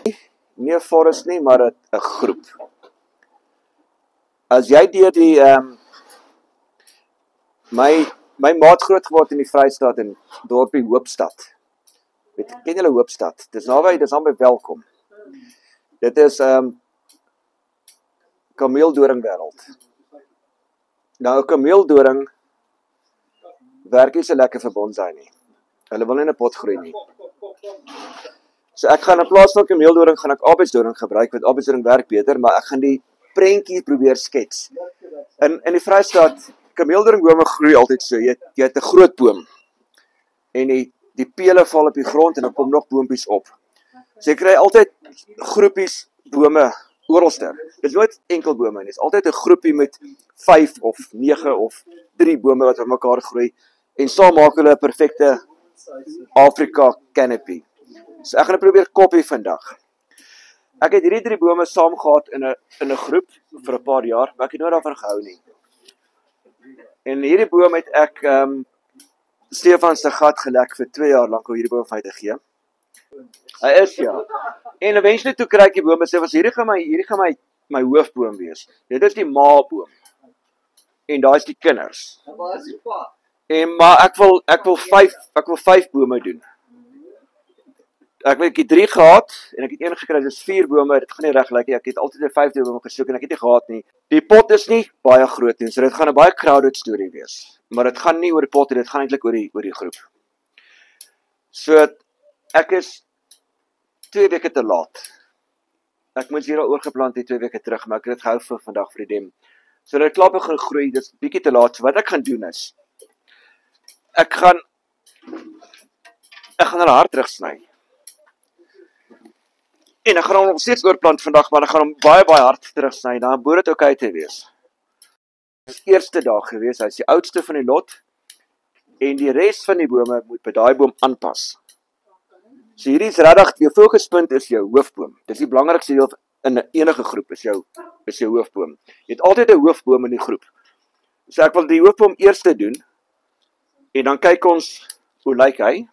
Nie 'n forest nie, maar 'n groep. As jy deur die my maat groot geword in die Vrystaat in dorpie Hoopstad. Ken julle Hoopstad? Dis naby Welkom. Dit is kameeldoringwêreld. Nou 'n kameeldoring werk nie so lekker vir bonsai nie. Hulle wil nie in 'n pot groei nie. So ek gaan in plaas van kameeldoring gaan ek arbeidsdoring gebruik, want arbeidsdoring werk beter, maar ek gaan die prentjie probeer skets. In die Vrystaat, kameeldoringbome groei altyd so. Jy het 'n groot boom en die pele val op die grond en dan kom nog boontjies op. So jy kry altyd groepies bome oralste. Dis nooit enkel bome nie. Dis altyd 'n groepie met 5 of 9 of 3 bome wat aan mekaar groei en saam maak hulle 'n perfekte Afrika canopy. So ek gaan probeer kopie vandag. Ek het hierdie 3 bome saam gehad in 'n groep vir 'n paar jaar, maar ek het nooit daarvan gehou nie. En hierdie boom het ek Stefan se gat gelek vir 2 jaar lank om hierdie boom vir my te gee. Hy is ja. En eventually toe kry ek die boom en sê was hierdie gaan my hoofboom wees. Dit is die maboom. En daai is die kinders. Maar ek wil 5 bome doen. Ek het 3 gehad en ek het 1 gekry, dis 4 bome, dit gaan nie reg lyk nie. Ek het altyd 'n 5de boom gesoek en ek het nie gehad nie. Die pot is nie baie groot nie, so dit gaan 'n baie crowded storie wees. Maar dit gaan nie oor die pot nie, dit gaan eintlik oor die groep. So ek is 2 weke te laat. Ek moes hier al oorgeplant het 2 weke terug, maar ek het dit gehou vir vandag vir die dem. So dit klaar begin groei, dis bietjie te laat. So wat ek gaan doen is ek gaan hulle hard terugsny. En ek gaan hom nog steeds oorplant vandag, maar ek gaan hom baie hard terugsny, dan behoort dit oukei te wees. Dis die eerste dag gewees, hy is die oudste van die lot, en die res van die bome moet by daai boom aanpas. So hierdie is regtig, jou fokuspunt is jou hoofboom. Dis die belangrikste deel in enige groep, is jou hoofboom. Jy het altyd 'n hoofboom in die groep. So ek wil die hoofboom eerste doen, en dan kyk ons, hoe lyk hy,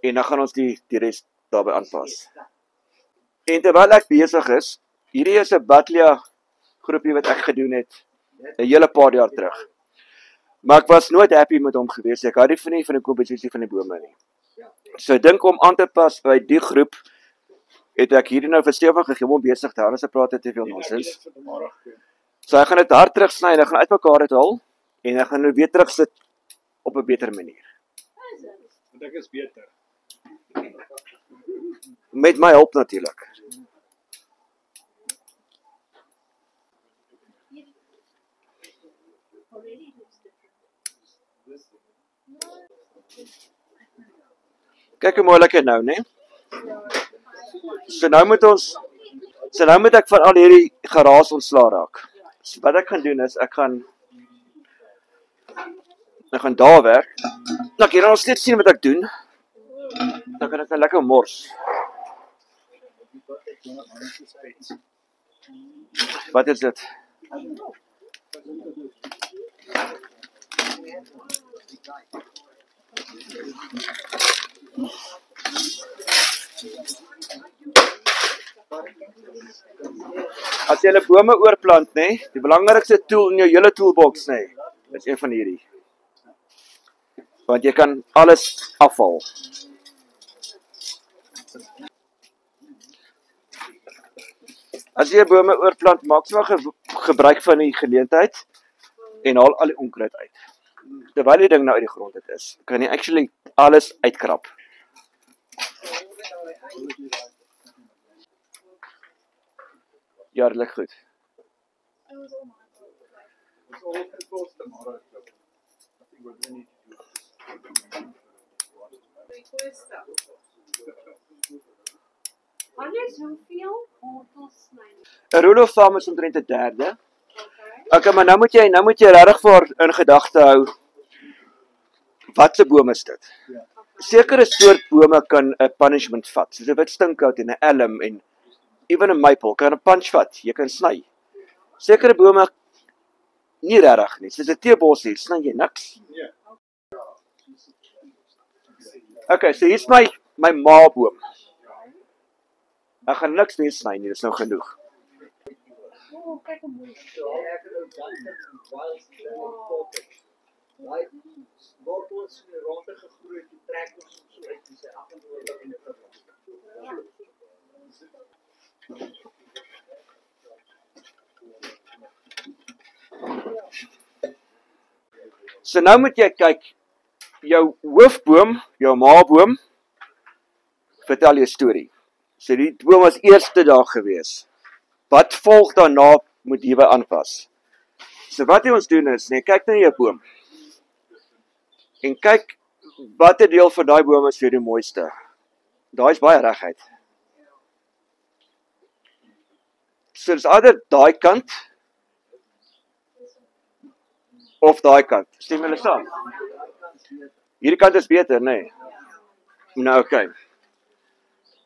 en dan gaan ons die res daarby aanpas. En terwyl ek besig is, hierdie is 'n Buddleia groepie wat ek gedoen het 'n hele paar jaar terug. Maar ek was nooit happy met hom gewees. Ek hou nie van die komposisie van die bome nie. So dink om aan te pas by die groep, het ek hierdie nou vir Stefan gegee om besig te hou, as hy praat te veel nonsens. So ek gaan dit hard terugsny en ek gaan uitmekaar dit haal en ek gaan nou weer terugsit op 'n beter manier. Want ek is beter. Met my hulp natuurlik. Kyk hoe mooi lyk dit nou, né? So nou moet ek van al hierdie geraas ontslaa raak. So wat ek gaan doen is, ek gaan daar werk. Nou ek hier nog steeds sien wat ek doen. Dan kan ek nou lekker mors. Wat is dit? As jy hulle bome oorplant, nê, die belangrikste tool in jou hele toolbox, nê, is een van hierdie. Want jy kan alles afhaal. As jy bome oorplant, maak so gebruik van die geleentheid en haal al die onkruid uit. Terwyl die ding nou uit die grond het is, kan jy actually alles uitkrap. Ja, dit lyk goed. Anders hoeveel wortels sny? 'n Rule of thumb is omtrent 'n derde. Okay, maar nou moet jy regtig vir in gedagte hou, wat se boom is dit? Sekere soort bome kan 'n punishment vat, soos 'n wit stinkhout en 'n elm en even 'n maple kan 'n punch vat, jy kan sny. Sekere bome nie regtig nie, soos 'n teebos, sny jy niks. Okay, so hier's my maboom. Ek gaan niks meer sny nie, dis nou genoeg. Oh, kyk hoe mooi. Wortels in die ronde gegroei, die trek ons so uit en sy afgeloop in die verlos. So nou moet jy kyk, jou hoofboom, jou maboom, vertel jou storie. So die boom was eerste daar gewees. Wat volg daarna moet jy aanpas. So wat ons doen is, kyk na jou boom. En kyk, watter deel van daai boom is vir die mooiste. Daai is baie reguit. So dis either daai kant, of daai kant. Stem julle saam? Hierdie kant is beter, nee. Nou, okay.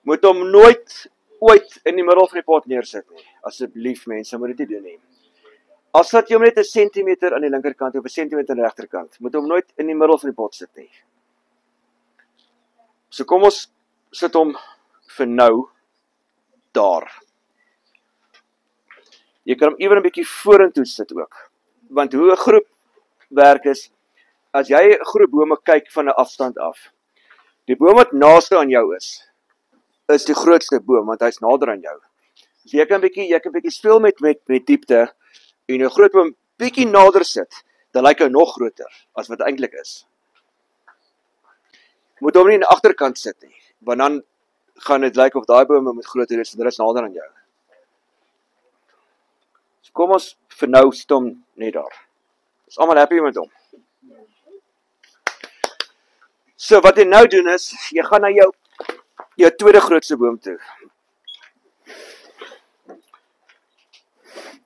Moet hom nooit ooit in die middel van die pot neersit nie. Asseblief mense, moet dit nie doen nie. As wat jy hom net 1 sentimeter aan die linkerkant of 1 sentimeter aan die regterkant, moet hom nooit in die middel van die pot sit nie. So kom ons sit hom vir nou daar. Jy kan hom ewer 'n bietjie vorentoe sit ook. Want hoe 'n groep werk is, as jy 'n groep bome kyk van 'n afstand af, die boom wat naaste aan jou is die grootste boom, want hy's nader aan jou. So jy kan 'n bietjie speel met diepte, en jou groot boom bietjie nader sit, dan lyk hy nog groter, as wat eintlik is. Moet hom nie in die agterkant sit nie, want dan gaan dit lyk of daai bome moet groter is, en dit is nader aan jou. So kom ons vir nou sit hom net daar. Is almal happy met hom? So wat jy nou doen is, jy gaan na jou tweede grootste boom toe.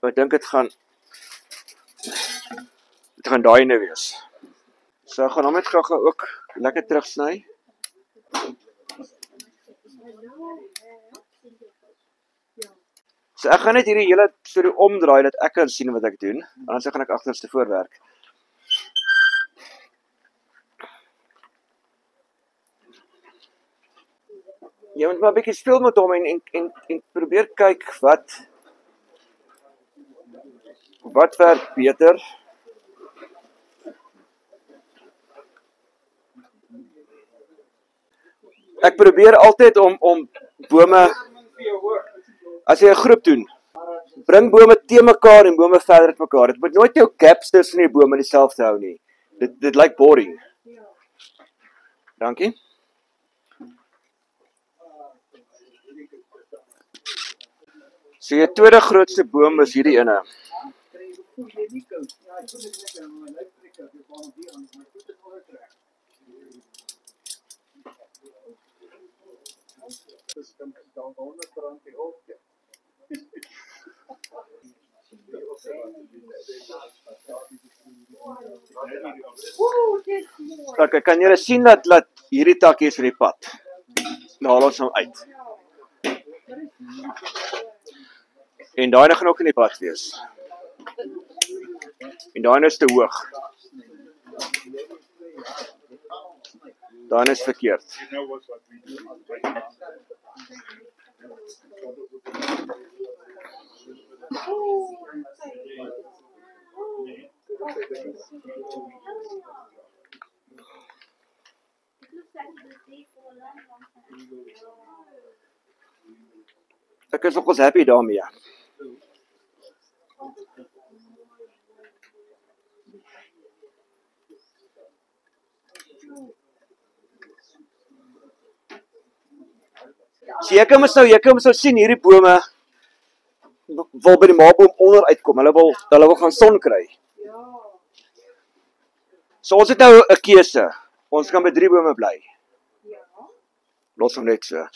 Ek dink dit gaan daai ene wees. So ek gaan hom net gou ook lekker terugsny. So ek gaan net hierdie hele storie omdraai, dat ek kan sien wat ek doen, anders gaan ek agterste voorwerk. Jy moet maar 'n bietjie speel met hom en probeer kyk wat werk beter. Ek probeer altyd om bome, as jy 'n groep doen, bring bome te mekaar en bome verder uit mekaar. Dit moet nooit jou gaps tussen die bome dieselfde hou nie. Dit lyk boring. Dankie. So jou tweede grootste boom is hierdie ene. Okay, kan julle sien dat hierdie takkie is vir die pad? Nou haal ons hom uit. En daai gaan ook in die pad wees. En daai is te hoog. Daai is verkeerd. Ek is nogals happy daarmee. So jy kan mos nou sien hierdie bome wil by die maboom onder uitkom. Hulle wil gaan son kry. So ons het nou 'n keuse. Ons kan by 3 bome bly. Los hom net so.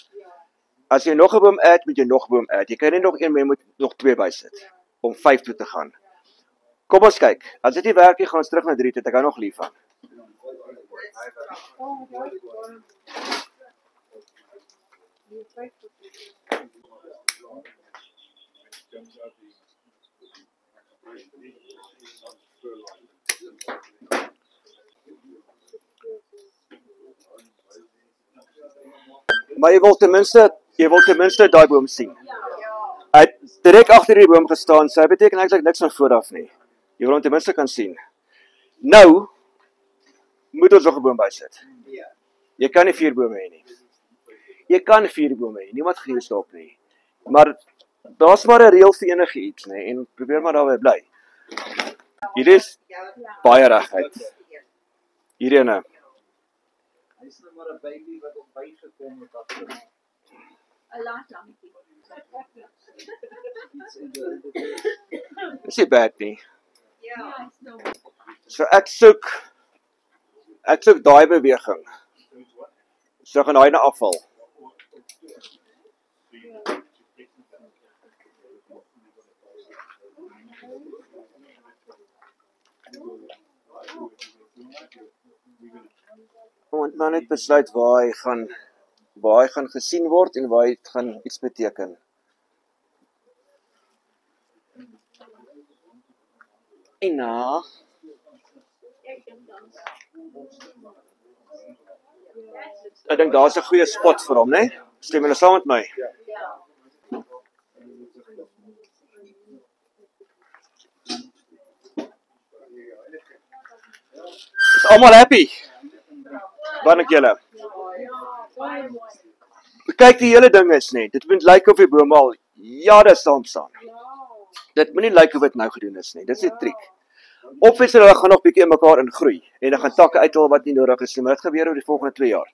As jy nog 'n boom add, moet jy nog 'n boom add. Jy kan nie nog een, maar jy moet nog 2 bysit om 5 toe te gaan. Kom ons kyk. As dit nie werk nie, gaan ons terug na 3 toe. Ek hou nog lief van. Maar jy wil ten minste jy wil ten minste daai boom sien. Hy het direk agter die boom gestaan, so hy beteken eintlik niks van vooraf nie. Jy wil hom ten minste kan sien. Nou moet ons nog 'n boom bysit. Jy kan nie 4 bome hê nie. Jy kan 4 bome hê, niemand gaan jou stop nie. Maar daar's maar 'n reël vir enige iets, nê, en probeer maar daarby bly. Hierdie is baie reguit. Hierdie ene. Hy's nou maar 'n baby wat op bygekom het agter 'n laatlammetjie. iets in die Dis nie bad nie. Ja, hy's nou. So ek soek daai beweging. So gaan hy na afval. Want maar net besluit waar hy gaan gesien word en waar hy gaan iets beteken. En nou, ek dink daar's 'n goeie spot vir hom, né? Stem julle saam met my? Is almal happy? Wat dink julle? Kyk, die hele ding is net, dit moet lyk of die boom al jare saam staan. Dit moet nie lyk of dit nou gedoen is nie. Dit is 'n triek. Obviously hulle gaan nog bietjie in mekaar ingroei en dan gaan takke uithal wat nie nodig is nie, maar dit gebeur oor die volgende 2 jaar.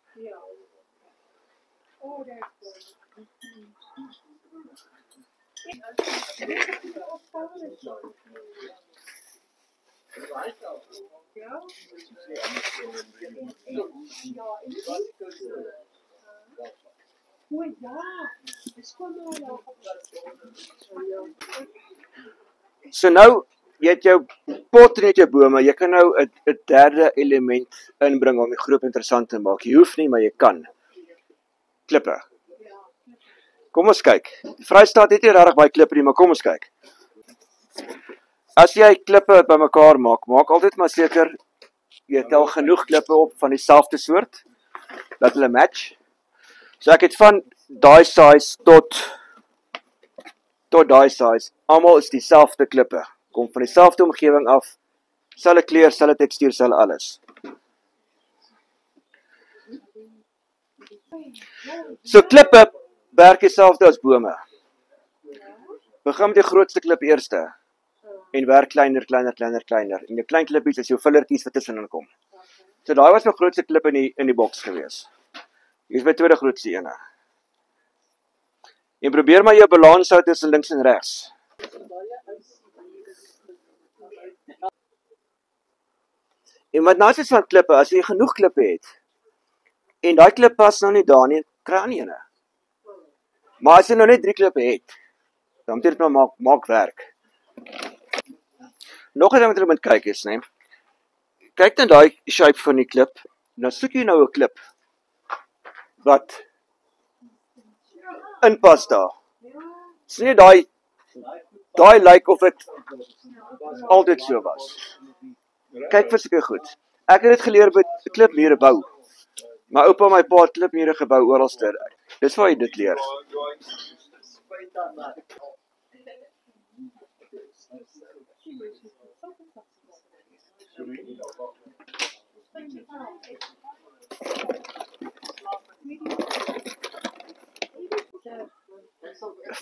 So nou, jy het jou pot en jy het jou bome, jy kan nou 'n derde element inbring om die groep interessant te maak. Jy hoef nie, maar jy kan. Klippe. Kom ons kyk. Die Vrystaat het nie regtig baie klippe nie, maar kom ons kyk. As jy klippe bymekaar maak, maak altyd maar seker jy tel genoeg klippe op van dieselfde soort dat hulle match. So ek het van daai size tot daai size, almal is dieselfde klippe. Kom van dieselfde omgewing af, selfde kleur, selfde tekstuur, selfde alles. So klippe werk dieselfde as bome. Begin met die grootste klip eerste en werk kleiner. En jou klein klippies is jou fillertjies wat tussenin kom. So daai was my grootste klip in die boks gewees. Hier is my tweede grootste ene. En probeer maar jou balans hou tussen links en regs. En wat nou is van klippe, as jy genoeg klippe het, en daai klip pas nou nie daar nie, kry ander ene. Maar as jy nou net 3 klippe het, dan moet jy dit maar maak werk. Nog 'n ding wat jy moet kyk is, né? Kyk dan daai shape van die klip, nou soek jy nou 'n klip wat inpas daar. Dis nie daai lyk of dit altyd so was. Kyk vir seker goed. Ek het dit geleer by klipmure bou. My oupa en my pa het klipmure gebou oralste. Dis waar jy dit leer.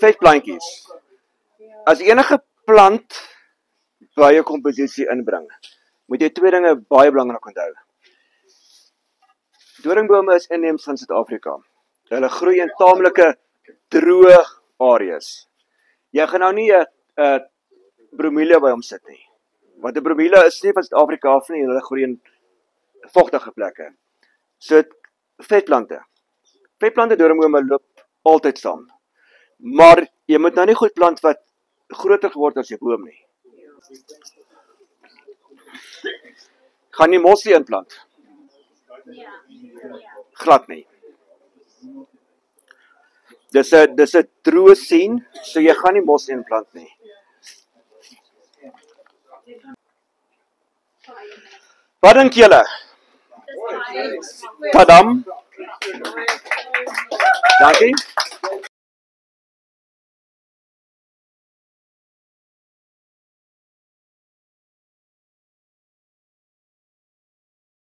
Vetplantjies. As enige plant by jou komposisie inbring, moet jy 2 dinge baie belangrik onthou. Doringbome is inheems van Suid-Afrika. Hulle groei in taamlike droë areas. Jy gaan nou nie 'n bromelia by hom sit nie. Want 'n bromelia is nie van Suid-Afrika af nie, hulle groei in vogtige plekke. So vetplante. Vetplante doringbome loop altyd saam. Maar jy moet nou nie goed plant wat groter geword as jou boom nie. Gaan jy mossie inplant? Glad nie. Dis 'n droë sien, so jy gaan nie mossie inplant nie. Wat dink julle? Tadam. Dankie.